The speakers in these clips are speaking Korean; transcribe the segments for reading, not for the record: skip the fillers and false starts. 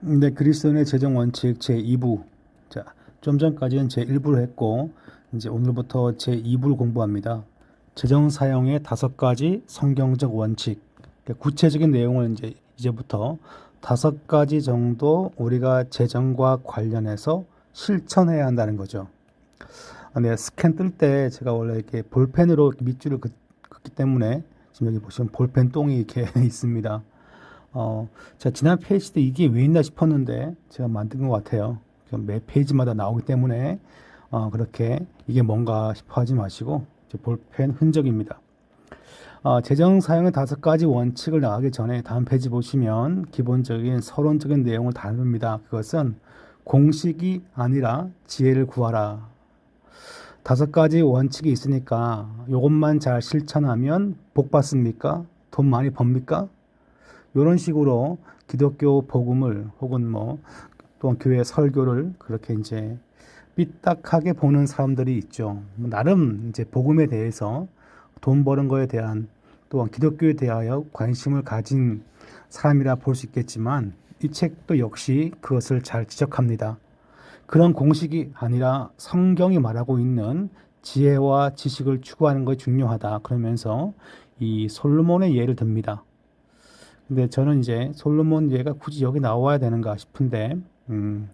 네, 그리스도인의 재정 원칙 제2부. 자, 좀 전까지는 제1부를 했고, 이제 오늘부터 제2부를 공부합니다. 재정 사용의 5가지 성경적 원칙. 그러니까 구체적인 내용을 이제부터 5가지 정도 우리가 재정과 관련해서 실천해야 한다는 거죠. 네, 스캔 뜰 때 제가 원래 이렇게 볼펜으로 밑줄을 긋기 때문에 지금 여기 보시면 볼펜 똥이 이렇게 있습니다. 제가 지난 페이지 때 이게 왜 있나 싶었는데 제가 만든 것 같아요. 매 페이지마다 나오기 때문에 그렇게 이게 뭔가 싶어 하지 마시고 볼펜 흔적입니다. 재정 사용의 5가지 원칙을 나가기 전에 다음 페이지 보시면 기본적인 서론적인 내용을 다룹니다. 그것은 공식이 아니라 지혜를 구하라. 5가지 원칙이 있으니까 이것만 잘 실천하면 복 받습니까? 돈 많이 법니까? 이런 식으로 기독교 복음을 혹은 뭐 또는 교회 설교를 그렇게 이제 삐딱하게 보는 사람들이 있죠. 나름 이제 복음에 대해서 돈 버는 거에 대한 또한 기독교에 대하여 관심을 가진 사람이라 볼 수 있겠지만 이 책도 역시 그것을 잘 지적합니다. 그런 공식이 아니라 성경이 말하고 있는 지혜와 지식을 추구하는 것이 중요하다. 그러면서 이 솔로몬의 예를 듭니다. 근데 저는 이제 솔로몬 예가 굳이 여기 나와야 되는가 싶은데,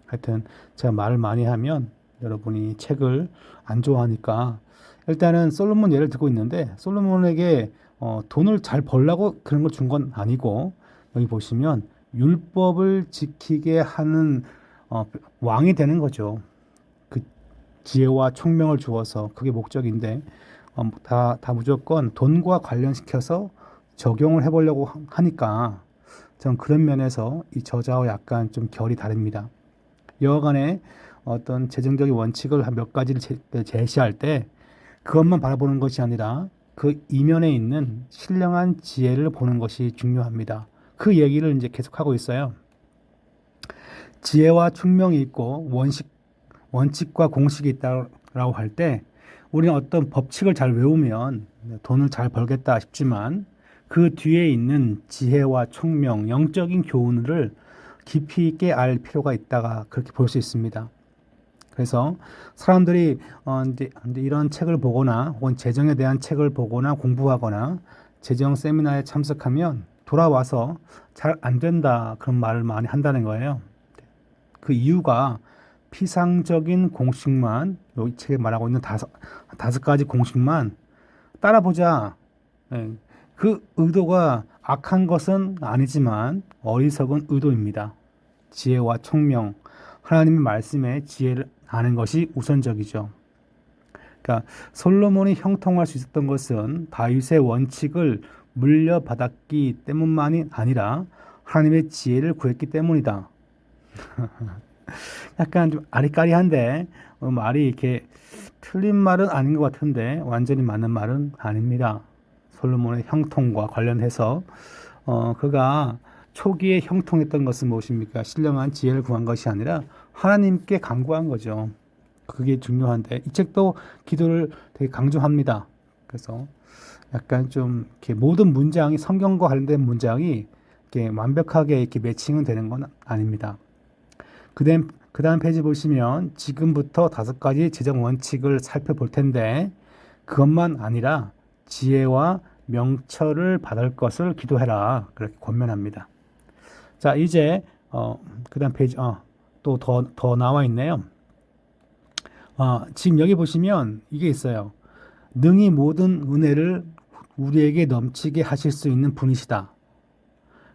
하여튼 제가 말을 많이 하면 여러분이 책을 안 좋아하니까 일단은 솔로몬 예를 들고 있는데 솔로몬에게 돈을 잘 벌라고 그런 걸 준 건 아니고 여기 보시면 율법을 지키게 하는 왕이 되는 거죠. 그 지혜와 총명을 주어서 그게 목적인데 다 무조건 돈과 관련시켜서 적용을 해보려고 하니까 전 그런 면에서 이 저자와 약간 좀 결이 다릅니다. 여하간에 어떤 재정적인 원칙을 한 몇 가지를 제시할 때 그것만 바라보는 것이 아니라 그 이면에 있는 신령한 지혜를 보는 것이 중요합니다. 그 얘기를 이제 계속하고 있어요. 지혜와 총명이 있고 원칙과 공식이 있다라고 할 때 우리는 어떤 법칙을 잘 외우면 돈을 잘 벌겠다 싶지만 그 뒤에 있는 지혜와 총명, 영적인 교훈을 깊이 있게 알 필요가 있다가 그렇게 볼 수 있습니다. 그래서 사람들이 이제 이런 책을 보거나 혹은 재정에 대한 책을 보거나 공부하거나 재정 세미나에 참석하면 돌아와서 잘 안 된다 그런 말을 많이 한다는 거예요. 그 이유가 피상적인 공식만 이 책에 말하고 있는 다섯 가지 공식만 따라보자. 예, 그 의도가 악한 것은 아니지만 어리석은 의도입니다. 지혜와 총명, 하나님의 말씀에 지혜를 아는 것이 우선적이죠. 그러니까 솔로몬이 형통할 수 있었던 것은 다윗의 원칙을 물려받았기 때문만이 아니라 하나님의 지혜를 구했기 때문이다. 약간 좀 아리까리한데 말이 이렇게 틀린 말은 아닌 것 같은데 완전히 맞는 말은 아닙니다. 솔로몬의 형통과 관련해서 그가 초기에 형통했던 것은 무엇입니까? 신령한 지혜를 구한 것이 아니라 하나님께 간구한 거죠. 그게 중요한데 이 책도 기도를 되게 강조합니다. 그래서 약간 좀 이렇게 모든 문장이 성경과 관련된 문장이 이렇게 완벽하게 이렇게 매칭은 되는 건 아닙니다. 그 다음 페이지 보시면 지금부터 5가지 재정 원칙을 살펴볼 텐데 그것만 아니라 지혜와 명철을 받을 것을 기도해라. 그렇게 권면합니다. 자, 이제 그 다음 페이지 또 더 나와 있네요. 지금 여기 보시면 이게 있어요. 능히 모든 은혜를 우리에게 넘치게 하실 수 있는 분이시다.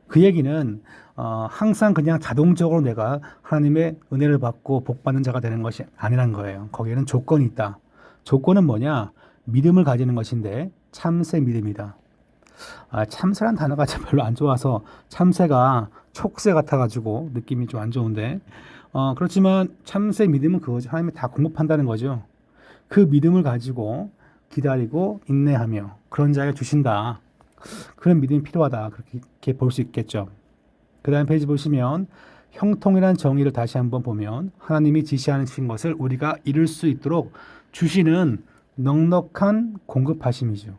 그 얘기는 항상 그냥 자동적으로 내가 하나님의 은혜를 받고 복 받는 자가 되는 것이 아니란 거예요. 거기에는 조건이 있다. 조건은 뭐냐? 믿음을 가지는 것인데 참새 믿음이다. 참새란 단어가 별로 안 좋아서 참새가 촉새 같아가지고 느낌이 좀 안 좋은데 그렇지만 참새 믿음은 그거죠. 하나님이 다 공급한다는 거죠. 그 믿음을 가지고 기다리고 인내하며 그런 자에게 주신다. 그런 믿음이 필요하다. 그렇게 볼 수 있겠죠. 그 다음 페이지 보시면 형통이란 정의를 다시 한번 보면 하나님이 지시하신 것을 우리가 이룰 수 있도록 주시는 넉넉한 공급하심이죠.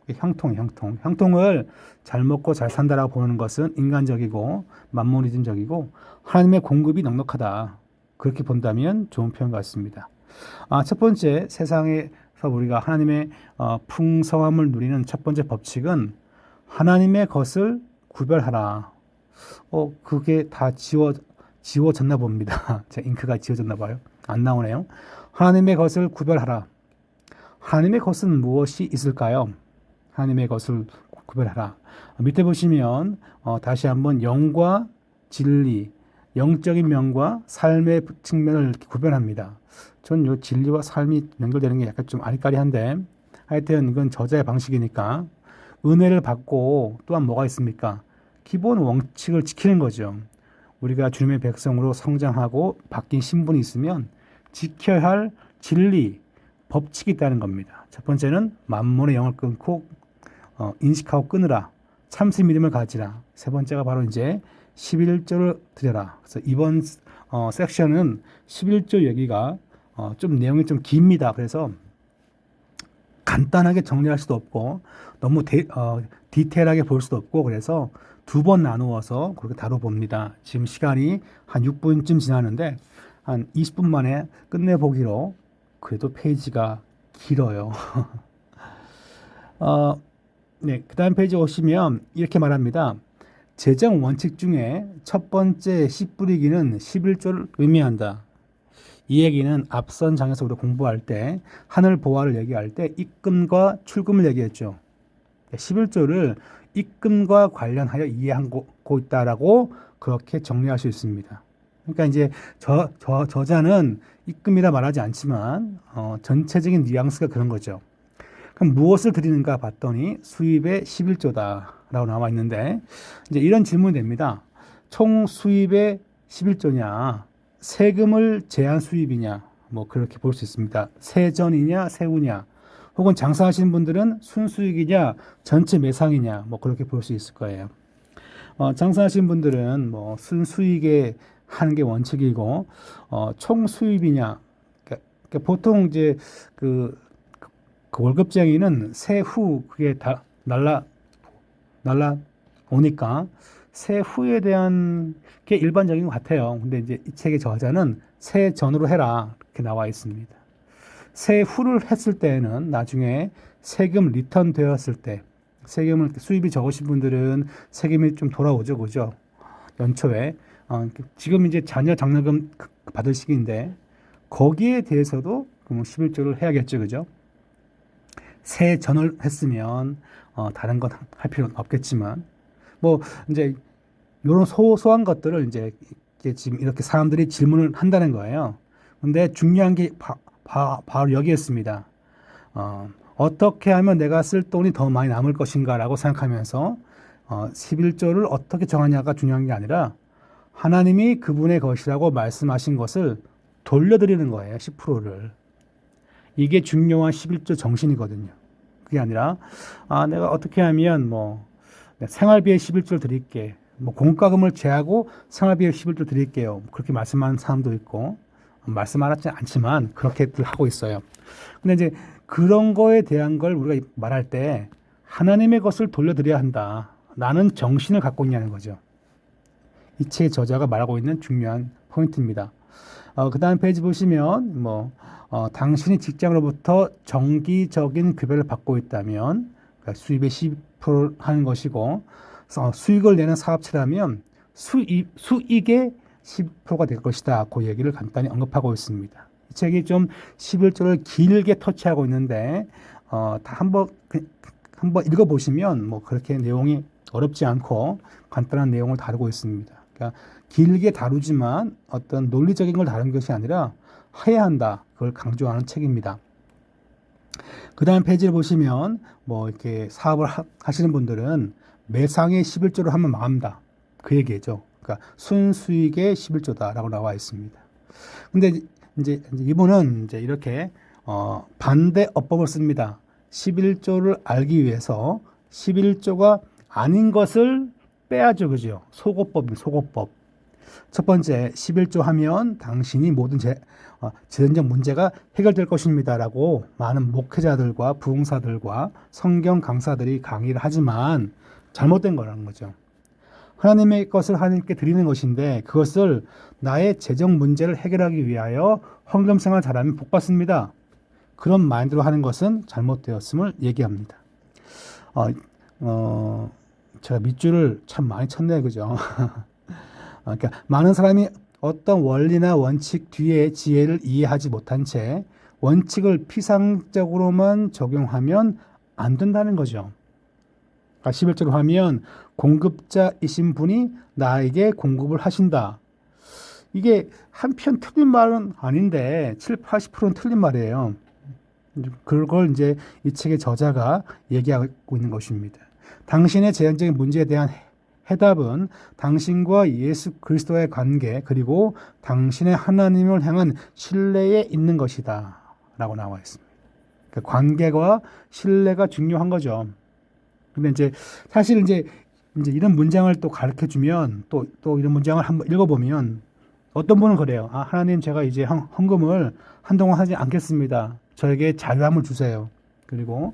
형통을 잘 먹고 잘 산다라고 보는 것은 인간적이고 만모니즘적이고 하나님의 공급이 넉넉하다. 그렇게 본다면 좋은 표현 같습니다. 첫 번째 세상에서 우리가 하나님의 풍성함을 누리는 첫 번째 법칙은 하나님의 것을 구별하라. 그게 다 지워졌나 봅니다. 제 잉크가 지워졌나 봐요. 안 나오네요. 하나님의 것을 구별하라. 하나님의 것은 무엇이 있을까요? 하나님의 것을 구별하라. 밑에 보시면 다시 한번 영과 진리, 영적인 면과 삶의 측면을 이렇게 구별합니다. 전 요 진리와 삶이 연결되는 게 약간 좀 아리까리한데 하여튼 이건 저자의 방식이니까 은혜를 받고 또한 뭐가 있습니까? 기본 원칙을 지키는 거죠. 우리가 주님의 백성으로 성장하고 바뀐 신분이 있으면 지켜야 할 진리, 법칙이 있다는 겁니다. 첫 번째는 만몬의 영을 끊고 인식하고 끊으라. 참새 믿음을 가지라. 세 번째가 바로 이제 11조를 드려라. 그래서 이번 섹션은 11조 얘기가 좀 내용이 좀 깁니다. 그래서 간단하게 정리할 수도 없고 너무 디테일하게 볼 수도 없고 그래서 두 번 나누어서 그렇게 다뤄봅니다. 지금 시간이 한 6분쯤 지나는데 한 20분 만에 끝내보기로 그래도 페이지가 길어요. 네, 그 다음 페이지 오시면 이렇게 말합니다. 재정 원칙 중에 첫 번째 씨 뿌리기는 11조를 의미한다. 이 얘기는 앞선 장에서 우리가 공부할 때 하늘 보화를 얘기할 때 입금과 출금을 얘기했죠. 11조를 입금과 관련하여 이해하고 있다라고 그렇게 정리할 수 있습니다. 그러니까 이제 저자는 입금이라 말하지 않지만 전체적인 뉘앙스가 그런 거죠. 그럼 무엇을 드리는가 봤더니 수입의 11조다라고 나와 있는데 이제 이런 질문이 됩니다. 총 수입의 11조냐, 세금을 제한 수입이냐, 뭐 그렇게 볼 수 있습니다. 세전이냐, 세후냐, 혹은 장사하시는 분들은 순수익이냐, 전체 매상이냐, 뭐 그렇게 볼 수 있을 거예요. 장사하시는 분들은 뭐 순수익에 하는 게 원칙이고 총 수입이냐, 그러니까 보통 이제 그 월급쟁이는 세후 그게 다 날라 오니까 세후에 대한 게 일반적인 것 같아요. 근데 이제 이 책의 저자는 세전으로 해라 이렇게 나와 있습니다. 세후를 했을 때는 나중에 세금 리턴 되었을 때 세금을 수입이 적으신 분들은 세금이 좀 돌아오죠, 그죠? 연초에 지금 이제 자녀 장려금 받을 시기인데 거기에 대해서도 11조를 해야겠죠, 그죠? 세전을 했으면 다른 건 할 필요는 없겠지만 뭐 이제 이런 소소한 것들을 이제 지금 이렇게 사람들이 질문을 한다는 거예요. 근데 중요한 게 바로 여기였습니다. 어떻게 하면 내가 쓸 돈이 더 많이 남을 것인가라고 생각하면서 11조를 어떻게 정하냐가 중요한 게 아니라 하나님이 그분의 것이라고 말씀하신 것을 돌려드리는 거예요. 10%를. 이게 중요한 11조 정신이거든요. 그게 아니라 내가 어떻게 하면 뭐 생활비에 11조를 드릴게. 뭐 공과금을 제하고 생활비에 11조 드릴게요. 그렇게 말씀하는 사람도 있고 말씀하지 않지만 그렇게들 하고 있어요. 근데 이제 그런 거에 대한 걸 우리가 말할 때 하나님의 것을 돌려드려야 한다. 라는 정신을 갖고 있냐는 거죠. 이 책의 저자가 말하고 있는 중요한 포인트입니다. 그 다음 페이지 보시면 당신이 직장으로부터 정기적인 급여를 받고 있다면 그러니까 수입의 10% 하는 것이고 수익을 내는 사업체라면 수익의 10%가 될 것이다. 그 얘기를 간단히 언급하고 있습니다. 이 책이 좀 11조를 길게 터치하고 있는데 한번 읽어보시면 뭐 그렇게 내용이 어렵지 않고 간단한 내용을 다루고 있습니다. 그러니까 길게 다루지만 어떤 논리적인 걸 다룬 것이 아니라 해야 한다. 그걸 강조하는 책입니다. 그 다음 페이지를 보시면 이렇게 사업을 하시는 분들은 매상의 11조를 하면 망합니다. 그 얘기죠. 그러니까 순수익의 11조다라고 나와 있습니다. 근데 이제 이분은 이제 이렇게 반대 어법을 씁니다. 11조를 알기 위해서 11조가 아닌 것을 빼야죠, 그죠? 속어법입니다. 속어법. 첫 번째, 11조 하면 당신이 모든 재정적 문제가 해결될 것입니다라고 많은 목회자들과 부흥사들과 성경 강사들이 강의를 하지만 잘못된 거라는 거죠. 하나님의 것을 하나님께 드리는 것인데 그것을 나의 재정 문제를 해결하기 위하여 헌금 생활 잘하면 복 받습니다. 그런 마인드로 하는 것은 잘못되었음을 얘기합니다. 제가 밑줄을 참 많이 쳤네요, 그죠? 그러니까 많은 사람이 어떤 원리나 원칙 뒤에 지혜를 이해하지 못한 채 원칙을 피상적으로만 적용하면 안 된다는 거죠. 11절로 하면 공급자이신 분이 나에게 공급을 하신다. 이게 한편 틀린 말은 아닌데 70~80%는 틀린 말이에요. 그걸 이제 이 책의 저자가 얘기하고 있는 것입니다. 당신의 재정적인 문제에 대한 해답은 당신과 예수 그리스도의 관계 그리고 당신의 하나님을 향한 신뢰에 있는 것이다 라고 나와 있습니다. 그러니까 관계와 신뢰가 중요한 거죠. 근데 이제 사실 이제 이런 문장을 또 가르쳐 주면 또 이런 문장을 한번 읽어보면 어떤 분은 그래요. 하나님 제가 이제 헌금을 한동안 하지 않겠습니다. 저에게 자유함을 주세요. 그리고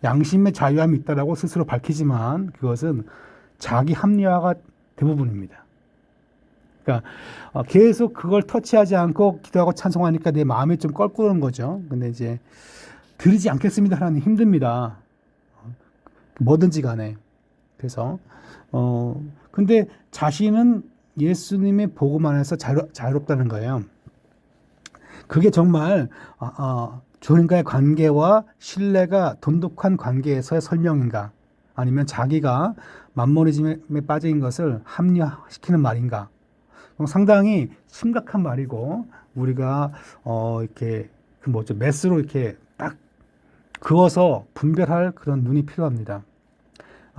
양심의 자유함이 있다라고 스스로 밝히지만 그것은 자기 합리화가 대부분입니다. 그러니까 계속 그걸 터치하지 않고 기도하고 찬송하니까 내 마음이 좀 껄끄러운 거죠. 근데 이제 드리지 않겠습니다. 하나님 힘듭니다. 뭐든지 간에. 그래서 근데 자신은 예수님의 복음 안에서 자유롭다는 거예요. 그게 정말 주님과의 관계와 신뢰가 돈독한 관계에서의 설명인가? 아니면 자기가 만모니즘에 빠진 것을 합리화시키는 말인가? 상당히 심각한 말이고 우리가 이렇게 메스로 이렇게 딱 그어서 분별할 그런 눈이 필요합니다.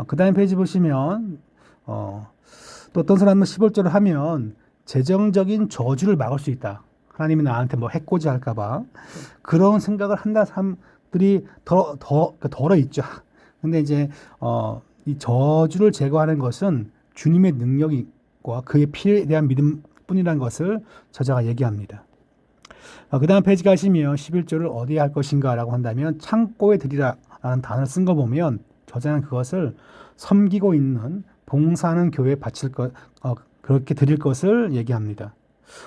그 다음 페이지 보시면 또 어떤 사람은 11절을 하면 재정적인 저주를 막을 수 있다. 하나님이 나한테 뭐 해코지 할까봐 그런 생각을 한다 사람들이 덜어 있죠. 근데 이제 이 저주를 제거하는 것은 주님의 능력과 그의 피에 대한 믿음뿐이라는 것을 저자가 얘기합니다. 그 다음 페이지 가시면 11조를 어디에 할 것인가 라고 한다면 창고에 드리라 라는 단어를 쓴 거 보면 저자는 그것을 섬기고 있는 봉사하는 교회에 바칠 그렇게 드릴 것을 얘기합니다.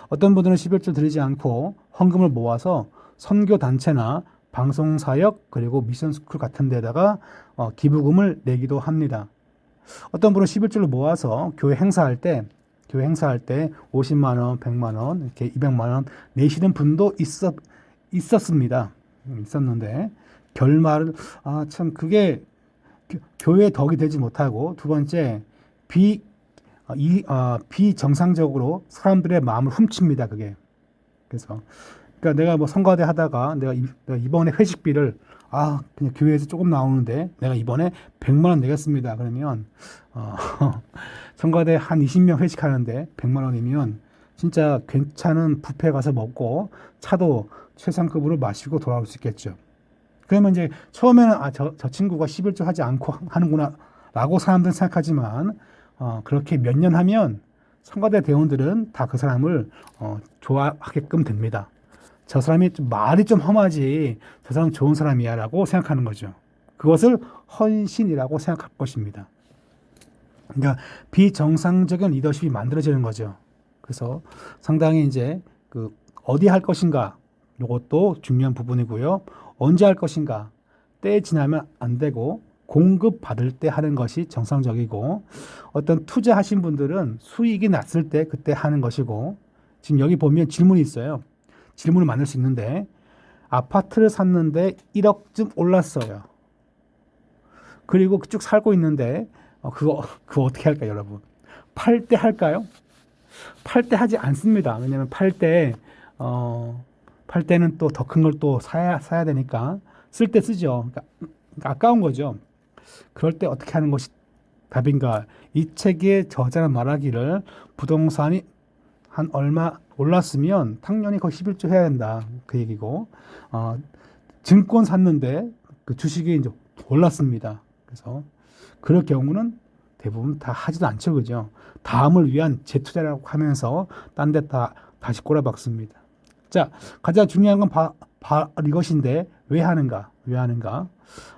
어떤 분들은 11조 드리지 않고 헌금을 모아서 선교단체나 방송사역 그리고 미션스쿨 같은 데다가 기부금을 내기도 합니다. 어떤 분은 11조를 모아서 교회 행사할 때 50만 원, 100만 원, 이렇게 200만 원 내시는 분도 있었습니다. 있었는데 결말은 참 그게 교회의 덕이 되지 못하고 두 번째 비정상적으로 사람들의 마음을 훔칩니다. 그게. 그래서 그러니까 내가 뭐 성가대 하다가 내가 이번에 회식비를 그냥 교회에서 조금 나오는데 내가 이번에 100만 원 내겠습니다. 그러면 성가대 한 20명 회식하는데 100만 원이면 진짜 괜찮은 뷔페 가서 먹고 차도 최상급으로 마시고 돌아올 수 있겠죠. 그러면 이제 처음에는 저 친구가 11조 하지 않고 하는구나 라고 사람들은 생각하지만 그렇게 몇 년 하면 성가대 대원들은 다 그 사람을 좋아하게끔 됩니다. 저 사람이 말이 좀 험하지 저 사람 좋은 사람이야 라고 생각하는 거죠. 그것을 헌신이라고 생각할 것입니다. 그러니까 비정상적인 리더십이 만들어지는 거죠. 그래서 상당히 이제 어디 할 것인가 이것도 중요한 부분이고요. 언제 할 것인가 때에 지나면 안 되고 공급받을 때 하는 것이 정상적이고 어떤 투자하신 분들은 수익이 났을 때 그때 하는 것이고 지금 여기 보면 질문이 있어요. 질문을 만들 수 있는데 아파트를 샀는데 1억쯤 올랐어요. 그리고 쭉 살고 있는데 그거 어떻게 할까요, 여러분? 팔 때 할까요? 팔 때 하지 않습니다. 왜냐하면 팔 때는 또 더 큰 걸 또 사야 되니까 쓸 때 쓰죠. 그러니까 아까운 거죠. 그럴 때 어떻게 하는 것이 답인가? 이 책의 저자는 말하기를 부동산이 한 얼마 올랐으면 당연히 거의 11조 해야 된다. 그 얘기고 증권 샀는데 그 주식이 이제 올랐습니다. 그래서 그럴 경우는 대부분 다 하지도 않죠. 그죠? 다음을 위한 재투자라고 하면서 딴 데 다시 꼬라박습니다. 자, 가장 중요한 건 이것인데 왜 하는가? 왜 하는가?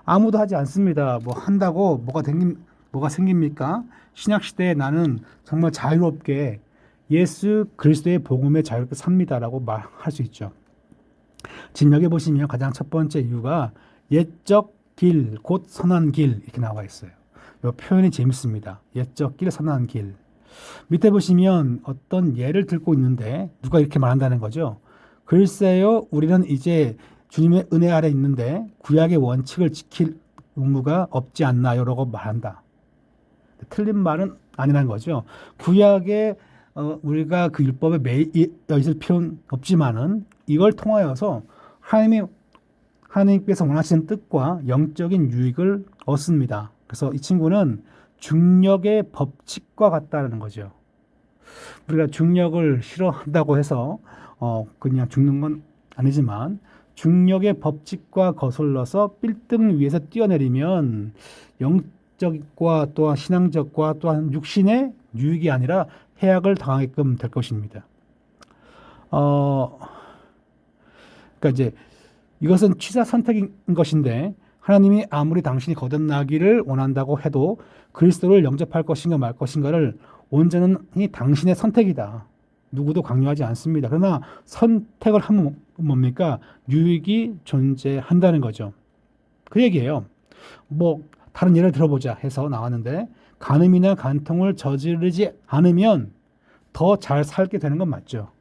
아무도 하지 않습니다. 뭐 한다고 뭐가 생깁니까? 신약 시대에 나는 정말 자유롭게 예수 그리스도의 복음에 자유롭게 삽니다라고 말할 수 있죠. 지금 여기 보시면 가장 첫 번째 이유가 옛적 길, 곧 선한 길 이렇게 나와 있어요. 이 표현이 재밌습니다. 옛적 길, 선한 길. 밑에 보시면 어떤 예를 들고 있는데 누가 이렇게 말한다는 거죠. 글쎄요, 우리는 이제 주님의 은혜 아래 있는데 구약의 원칙을 지킬 의무가 없지 않나요? 라고 말한다. 틀린 말은 아니라는 거죠. 구약에 우리가 그 율법에 매여 있을 필요는 없지만은 이걸 통하여서 하나님께서 원하시는 뜻과 영적인 유익을 얻습니다. 그래서 이 친구는 중력의 법칙과 같다는 거죠. 우리가 중력을 싫어한다고 해서 그냥 죽는 건 아니지만 중력의 법칙과 거슬러서 빌등 위에서 뛰어내리면 영적과 또한 신앙적과 또한 육신의 유익이 아니라 해악을 당하게끔 될 것입니다. 그러니까 이제 이것은 취사 선택인 것인데 하나님이 아무리 당신이 거듭나기를 원한다고 해도 그리스도를 영접할 것인가 말 것인가를 온전히 당신의 선택이다. 누구도 강요하지 않습니다. 그러나 선택을 하면 뭡니까? 유익이 존재한다는 거죠. 그 얘기예요. 뭐 다른 예를 들어보자 해서 나왔는데 간음이나 간통을 저지르지 않으면 더 잘 살게 되는 건 맞죠.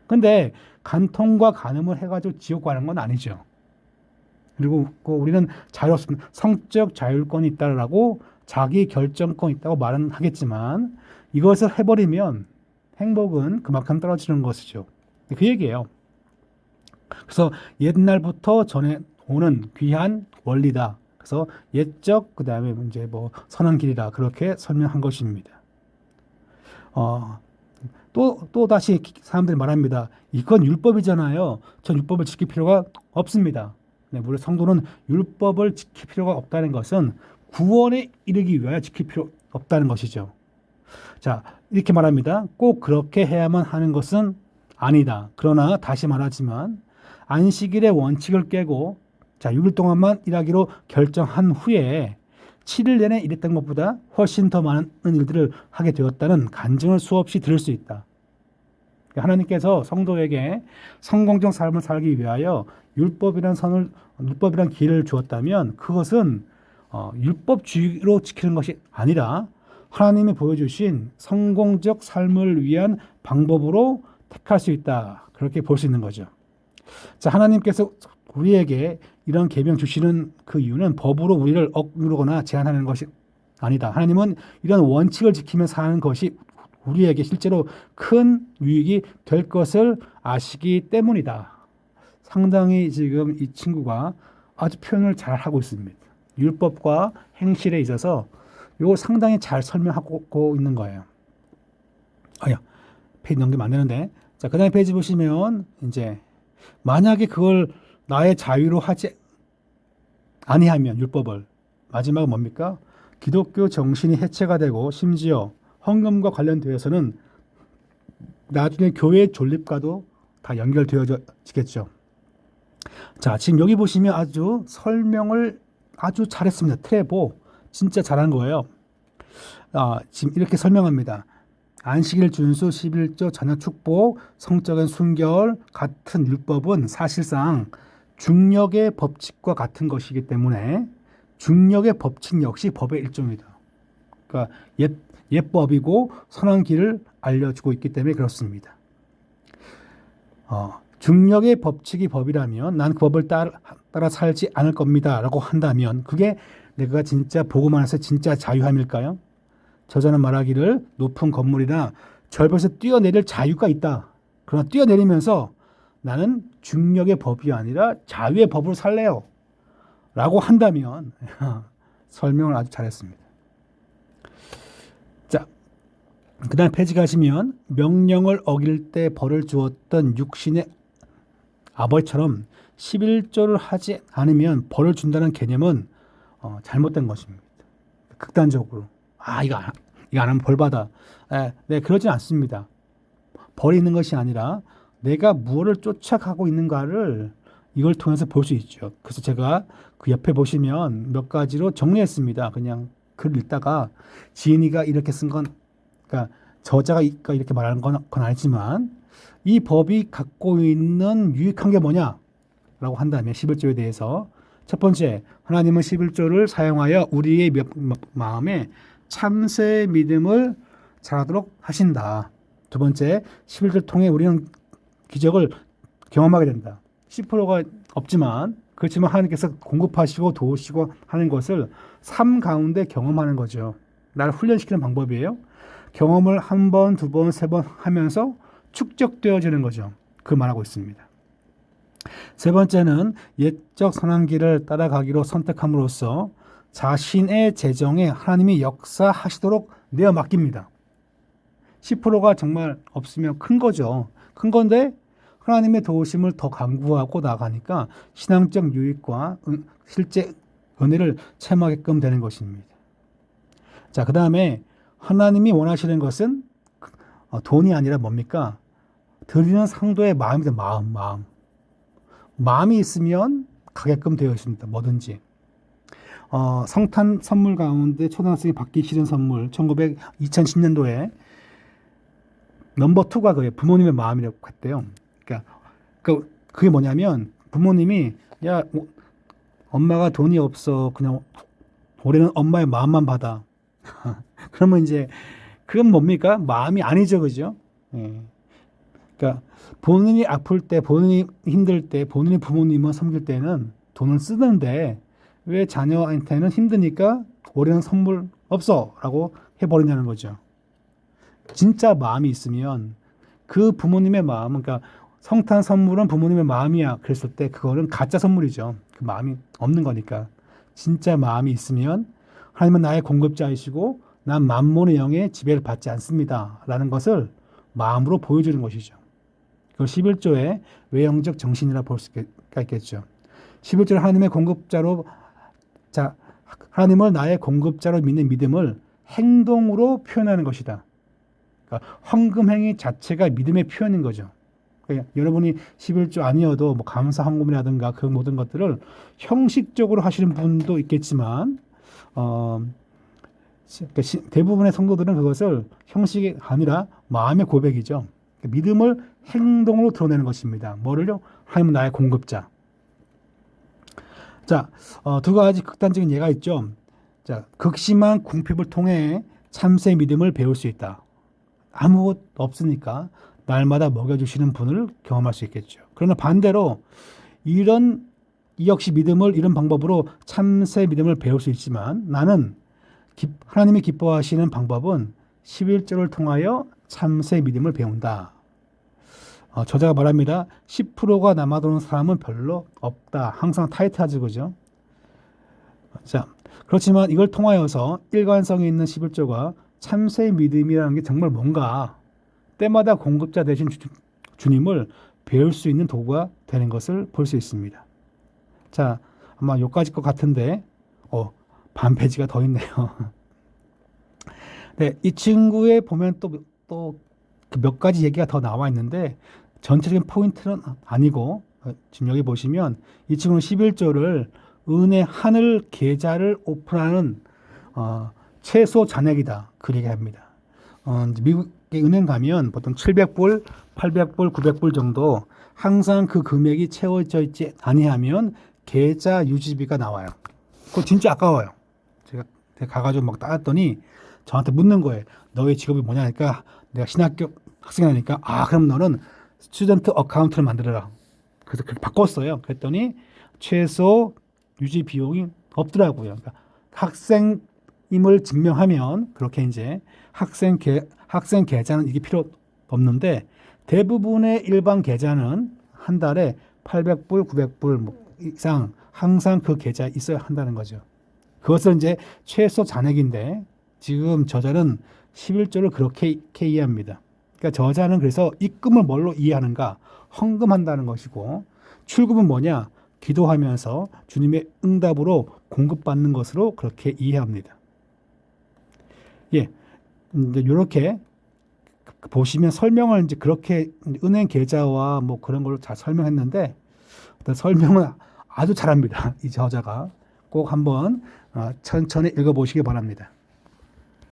근데 간통과 간음을 해가지고 지옥 가는 건 아니죠. 그리고 우리는 자유롭습니다. 성적 자율권이 있다라고 자기 결정권이 있다고 말은 하겠지만 이것을 해버리면 행복은 그만큼 떨어지는 것이죠. 그 얘기예요. 그래서 옛날부터 전해오는 귀한 원리다. 그래서 옛적 그다음에 이제 뭐 선한 길이다. 그렇게 설명한 것입니다. 또 다시 사람들이 말합니다. 이건 율법이잖아요. 전 율법을 지킬 필요가 없습니다. 네, 우리 성도는 율법을 지킬 필요가 없다는 것은 구원에 이르기 위하여 지킬 필요 없다는 것이죠. 자, 이렇게 말합니다. 꼭 그렇게 해야만 하는 것은 아니다. 그러나 다시 말하지만 안식일의 원칙을 깨고 자, 6일 동안만 일하기로 결정한 후에 7일 내내 일했던 것보다 훨씬 더 많은 일들을 하게 되었다는 간증을 수없이 들을 수 있다. 하나님께서 성도에게 성공적 삶을 살기 위하여 율법이란 길을 주었다면 그것은 율법주의로 지키는 것이 아니라 하나님이 보여주신 성공적 삶을 위한 방법으로 택할 수 있다. 그렇게 볼 수 있는 거죠. 자, 하나님께서 우리에게 이런 계명 주시는 그 이유는 법으로 우리를 억누르거나 제한하는 것이 아니다. 하나님은 이런 원칙을 지키며 사는 것이 우리에게 실제로 큰 유익이 될 것을 아시기 때문이다. 상당히 지금 이 친구가 아주 표현을 잘 하고 있습니다. 율법과 행실에 있어서 이걸 상당히 잘 설명하고 있는 거예요. 페이지 넘기면 안 되는데. 자, 그 다음에 페이지 보시면 이제 만약에 그걸 나의 자유로 하지 아니하면 율법을 마지막은 뭡니까? 기독교 정신이 해체가 되고 심지어 헌금과 관련되어서는 나중에 교회 존립과도 다 연결되어지겠죠. 자, 지금 여기 보시면 아주 설명을 아주 잘했습니다. 트레보 진짜 잘한 거예요. 지금 이렇게 설명합니다. 안식일 준수, 11조, 자녀 축복, 성적인 순결 같은 율법은 사실상 중력의 법칙과 같은 것이기 때문에 중력의 법칙 역시 법의 일종이다. 그러니까 예법이고 선한 길을 알려주고 있기 때문에 그렇습니다. 중력의 법칙이 법이라면 난 그 법을 따라 살지 않을 겁니다 라고 한다면 그게 내가 진짜 복음 안에서 진짜 자유함일까요? 저자는 말하기를 높은 건물이나 절벽에서 뛰어내릴 자유가 있다. 그러나 뛰어내리면서 나는 중력의 법이 아니라 자유의 법으로 살래요 라고 한다면 설명을 아주 잘했습니다. 자, 그 다음 페이지 가시면 명령을 어길 때 벌을 주었던 육신의 아버지처럼 11조를 하지 않으면 벌을 준다는 개념은 잘못된 것입니다. 극단적으로 이거 이거 안 하면 벌 받아. 네, 그러진 않습니다. 벌이 있는 것이 아니라 내가 무엇을 쫓아가고 있는가를 이걸 통해서 볼 수 있죠. 그래서 제가 그 옆에 보시면 몇 가지로 정리했습니다. 그냥 글을 읽다가 지은이가 이렇게 쓴 건, 그러니까 저자가 이렇게 말하는 건 아니지만 이 법이 갖고 있는 유익한 게 뭐냐라고 한다면 11조에 대해서 첫 번째, 하나님은 11조를 사용하여 우리의 마음에 참새 믿음을 자라도록 하신다. 두 번째, 11조를 통해 우리는 기적을 경험하게 된다. 10%가 없지만 그렇지만 하나님께서 공급하시고 도우시고 하는 것을 삶 가운데 경험하는 거죠. 나를 훈련시키는 방법이에요. 경험을 한 번, 두 번, 세 번 하면서 축적되어지는 거죠. 그 말하고 있습니다. 세 번째는 옛적 선한 길을 따라가기로 선택함으로써 자신의 재정에 하나님이 역사하시도록 내어 맡깁니다. 10%가 정말 없으면 큰 거죠. 큰 건데 하나님의 도우심을 더 강구하고 나가니까 신앙적 유익과 실제 은혜를 체험하게끔 되는 것입니다. 자, 그 다음에 하나님이 원하시는 것은 돈이 아니라 뭡니까? 드리는 상도의 마음이다. 마음. 마음이 있으면 가게끔 되어 있습니다. 뭐든지. 성탄 선물 가운데 초등학생이 받기 싫은 선물 2010년도에 넘버 2가 그게 부모님의 마음이라고 했대요. 그러니까 그게 뭐냐면 부모님이 야 엄마가 돈이 없어 그냥 올해는 엄마의 마음만 받아. 그러면 이제 그건 뭡니까? 마음이 아니죠, 그죠? 예. 그러니까 본인이 아플 때, 본인이 힘들 때, 본인이 부모님을 섬길 때는 돈을 쓰는데 왜 자녀한테는 힘드니까 올해는 선물 없어라고 해버리냐는 거죠. 진짜 마음이 있으면 그 부모님의 마음은, 그러니까 성탄 선물은 부모님의 마음이야 그랬을 때 그거는 가짜 선물이죠. 그 마음이 없는 거니까. 진짜 마음이 있으면 하나님은 나의 공급자이시고 난 만몬의 영의 지배를 받지 않습니다 라는 것을 마음으로 보여주는 것이죠. 그걸 11조의 외형적 정신이라 볼 수가 있겠죠. 11조는 하나님의 공급자로, 자, 하나님을 나의 공급자로 믿는 믿음을 행동으로 표현하는 것이다. 그러니까 헌금행위 자체가 믿음의 표현인 거죠. 그러니까 여러분이 11조 아니어도 뭐 감사 헌금이라든가 그 모든 것들을 형식적으로 하시는 분도 있겠지만 그러니까 대부분의 성도들은 그것을 형식이 아니라 마음의 고백이죠. 그러니까 믿음을 행동으로 드러내는 것입니다. 뭐를요? 하나님은 나의 공급자. 자, 두 가지 극단적인 예가 있죠. 자, 극심한 궁핍을 통해 참새 믿음을 배울 수 있다. 아무것도 없으니까 날마다 먹여주시는 분을 경험할 수 있겠죠. 그러나 반대로 이 역시 믿음을 이런 방법으로 참새 믿음을 배울 수 있지만 나는 하나님이 기뻐하시는 방법은 11조를 통하여 참새 믿음을 배운다. 저자가 말합니다. 10%가 남아도는 사람은 별로 없다. 항상 타이트하죠, 그죠? 자, 그렇지만 이걸 통하여서 일관성이 있는 11조가 참새 믿음이라는 게 정말 뭔가 때마다 공급자 되신 주님을 배울 수 있는 도구가 되는 것을 볼 수 있습니다. 자, 아마 여기까지 것 같은데 반 페이지가 더 있네요. 네, 이 친구에 보면 또 몇 가지 얘기가 더 나와 있는데 전체적인 포인트는 아니고 지금 여기 보시면 이 친구는 11조를 은혜 하늘 계좌를 오픈하는 최소 잔액이다. 그 얘기합니다. 미국의 은행 가면 보통 700불, 800불, 900불 정도 항상 그 금액이 채워져 있지 아니하면 계좌 유지비가 나와요. 그거 진짜 아까워요. 제가 가가지고 막 따왔더니 저한테 묻는 거예요. 너의 직업이 뭐냐니까 내가 신학교 학생이니까 그럼 너는 스튜던트 어카운트를 만들어라. 그래서 그렇게 바꿨어요. 그랬더니 최소 유지 비용이 없더라고요. 그러니까 학생임을 증명하면 그렇게 이제 학생 계좌는 이게 필요 없는데 대부분의 일반 계좌는 한 달에 800불, 900불 이상 항상 그 계좌에 있어야 한다는 거죠. 그것은 이제 최소 잔액인데 지금 저자는 11조를 그렇게 이해합니다. 그러니까 저자는 그래서 입금을 뭘로 이해하는가? 헌금한다는 것이고 출금은 뭐냐? 기도하면서 주님의 응답으로 공급받는 것으로 그렇게 이해합니다. 예, 이제 이렇게 보시면 설명을 이제 그렇게 은행 계좌와 뭐 그런 걸 잘 설명했는데 어떤 설명은 아주 잘합니다. 이 저자가 꼭 한번 천천히 읽어보시기 바랍니다.